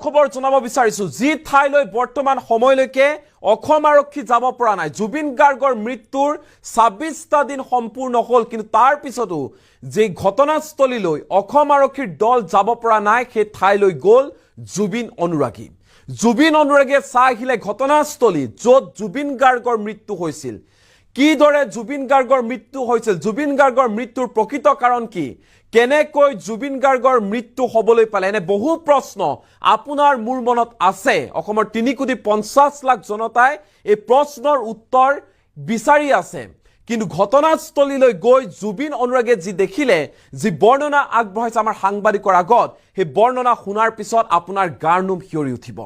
খবৰ জনাব বিচাৰিছো যি ঠাইলৈ বৰ্তমান সময়লৈকে অসম আৰক্ষী যাব পৰা নাই জুবিন গাৰ্গৰ মৃত্যুৰ ২৬টা দিন সম্পূৰ্ণ হ'ল কিন্তু তাৰ পিছতো যে ঘটনাস্থলীলৈ অসম আৰক্ষীৰ দল যাব পৰা নাই সেই ঠাইলৈ গ'ল জুবিন অনুৰাগীয়ে চাই আহিলে ঘটনাস্থলী য'ত জুবিন গাৰ্গৰ মৃত্যু হৈছিল কিদৰে জুবিন গাৰ্গৰ মৃত্যু হৈছিল জুবিন গাৰ্গৰ মৃত্যুৰ প্ৰকৃত কাৰণ কি কেনেকৈ জুবিন গাৰ্গৰ মৃত্যু হ'বলৈ পালে এনে বহু প্ৰশ্ন আপোনাৰ মূৰ মনত আছে অসমৰ ৩.৫০ লাখ জনতাই এই প্ৰশ্নৰ উত্তৰ বিচাৰি আছে কিন্তু ঘটনাস্থলীলৈ গৈ জুবিন অনুৰাগীয়ে যি দেখিলে যি বৰ্ণনা আগবঢ়াইছে আমাৰ সাংবাদিকৰ আগত সেই বৰ্ণনা শুনাৰ পিছত আপোনাৰ গাৰ নোম শিয়ৰি উঠিব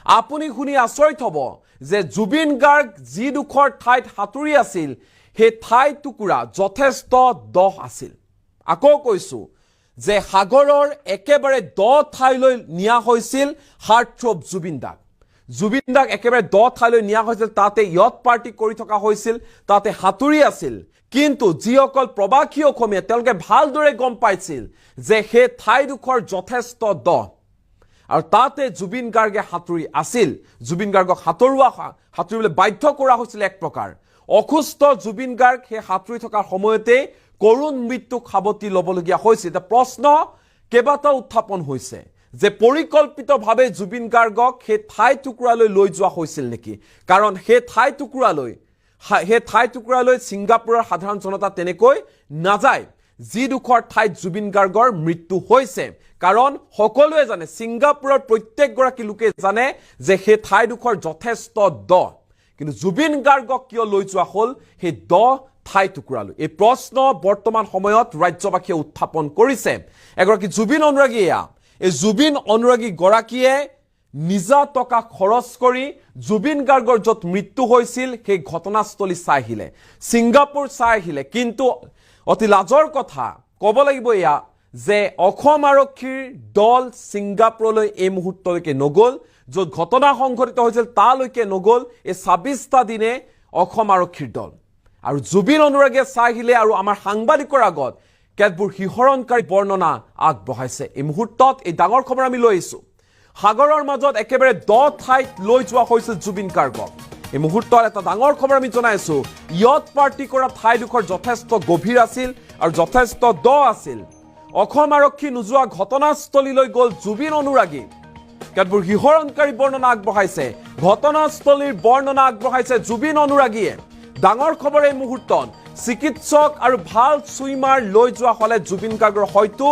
আপুনি শুনি আচৰিত হ'ব যে জুবিন গাৰ্গ যি দুখৰ ঠাইত সাঁতুৰি আছিল সেই ঠাই টুকুৰা যথেষ্ট দহ আছিল আকৌ কৈছো যে সাগৰৰ একেবাৰে দহ ঠাইলৈ নিয়া হৈছিল হাৰ্টথ্ৰব জুবিন দাক একেবাৰে দহ ঠাইলৈ নিয়া হৈছিল তাতে ইয়ট পাৰ্টি কৰি থকা হৈছিল তাতে সাঁতুৰি আছিল কিন্তু যিসকল প্ৰবাসী অসমীয়া তেওঁলোকে ভালদৰে গম পাইছিল যে সেই ঠাইডোখৰ যথেষ্ট দহ আৰু তাতে জুবিন গাৰ্গে সাঁতুৰি আছিল জুবিন গাৰ্গক সাঁতুৰিবলৈ বাধ্য কৰা হৈছিল এক প্ৰকাৰ অসুস্থ জুবিন গাৰ্গ সেই সাঁতুৰি থকাৰ সময়তে কৰুণ মৃত্যুক সাৱটি ল'বলগীয়া হৈছিল এটা প্ৰশ্ন কেইবাটাও উত্থাপন হৈছে যে পৰিকল্পিতভাৱে জুবিন গাৰ্গক সেই ঠাই টুকুৰালৈ লৈ যোৱা হৈছিল নেকি কাৰণ সেই ঠাই টুকুৰালৈ ছিংগাপুৰৰ সাধাৰণ জনতা তেনেকৈ নাযায় যি দুখৰ ঠাইত জুবিন গাৰ্গৰ মৃত্যু হৈছে কাৰণ সকলোৱে জানে ছিংগাপুৰৰ প্ৰত্যেকগৰাকী লোকে জানে যে সেই ঠাইডোখৰ যথেষ্ট দ কিন্তু জুবিন গাৰ্গক কিয় লৈ যোৱা হ'ল সেই দ ঠাই টুকুৰালৈ এই প্ৰশ্ন বৰ্তমান সময়ত ৰাজ্যবাসীয়ে উত্থাপন কৰিছে এগৰাকী জুবিন অনুৰাগী গৰাকীয়ে নিজা টকা খৰচ কৰি জুবিন গাৰ্গৰ য'ত মৃত্যু হৈছিল সেই ঘটনাস্থলী চাই আহিলে ছিংগাপুৰ চাই আহিলে কিন্তু অতি লাজৰ কথা ক'ব লাগিব এয়া যে অসম আৰক্ষীৰ দল ছিংগাপুৰলৈ এই মুহূৰ্তলৈকে নগ'ল য'ত ঘটনা সংঘটিত হৈছিল তালৈকে নগ'ল এই ২৬টা দিনে অসম আৰক্ষীৰ দল আৰু জুবিন অনুৰাগীয়ে চাই আহিলে আৰু আমাৰ সাংবাদিকৰ আগত কেতবোৰ শিহৰণকাৰী বৰ্ণনা আগবঢ়াইছে এই মুহূৰ্তত এই ডাঙৰ খবৰ আমি লৈ আহিছোঁ সাগৰৰ মাজত একেবাৰে দহ ঠাইত লৈ যোৱা হৈছিল জুবিন গাৰ্গক এই মুহূৰ্তত এটা ডাঙৰ খবৰ আমি জনাইছো ইয়ট পাৰ্টি কৰা ঠাইডোখৰ যথেষ্ট গভীৰ আছিল আৰু যথেষ্ট দ আছিল অসম আৰক্ষী নোযোৱা ঘটনাস্থলীলৈ গ'ল জুবিন অনুৰাগী কেতবোৰ শিহৰণকাৰী বৰ্ণনা আগবঢ়াইছে ঘটনাস্থলীৰ বৰ্ণনা আগবঢ়াইছে জুবিন অনুৰাগীয়ে ডাঙৰ খবৰ এই মুহূৰ্তত চিকিৎসক আৰু ভাল সুইমাৰ লৈ যোৱা হ'লে জুবিন গাৰ্গৰ হয়তো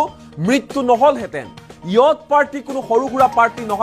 মৃত্যু নহলহেঁতেন ইয়ট পাৰ্টি কোনো সৰু সুৰা পাৰ্টি নহয়